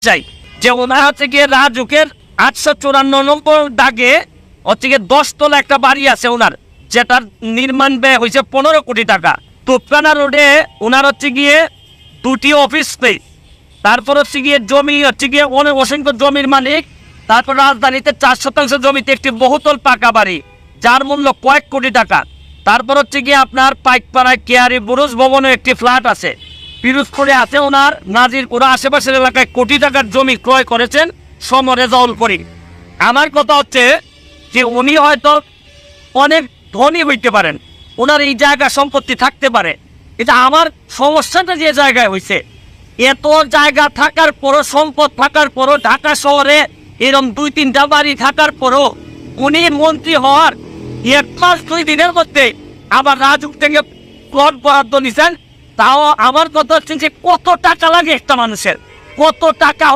চাই যে ওনার হচ্ছে গিয়ে রাজুকের 894 দাগে হচ্ছে গিয়ে 10 তলা একটা বাড়ি আছে ওনার, যেটার নির্মাণ ব্যয় হয়েছে 15 কোটি টাকা। তোপখানা রোডে ওনার হচ্ছে গিয়ে 2টি অফিস স্পেস, তারপর হচ্ছে গিয়ে জমি হচ্ছে গিয়ে অনেক অসংখ্য জমির মালিক, তারপর রাজধানীতে 4% জমিতে একটি বহুতল পাকা বাড়ি যার মূল্য কয়েক কোটি টাকা। তারপর হচ্ছে গিয়ে আপনার পাইকপাড়ায় কেয়ারি বুরুজ ভবনে একটি ফ্ল্যাট আছে, পিরোজপুরে আছে ওনার নাজিরপুর, আশেপাশের এলাকায় কোটি টাকার জমি ক্রয় করেছেন সমরেজাউল করিম। আমার কথা হচ্ছে যে উনি হয়তো অনেক ধনী হইতে পারেন, ওনার এই জায়গা সম্পত্তি থাকতে পারে, এটা আমার সমস্যাটা যে জায়গায় হয়েছে, এত জায়গা থাকার পরও, সম্পদ থাকার পরও, ঢাকা শহরে এরকম 2-3টা বাড়ি থাকার পরও উনি মন্ত্রী হওয়ার 1 মাস 2 দিনের মধ্যে আবার রাজুক থেকে প্লট বরাদ্দ নিছেন। তাও আমার কথা হচ্ছে যে কত টাকা লাগে একটা মানুষের, কত টাকা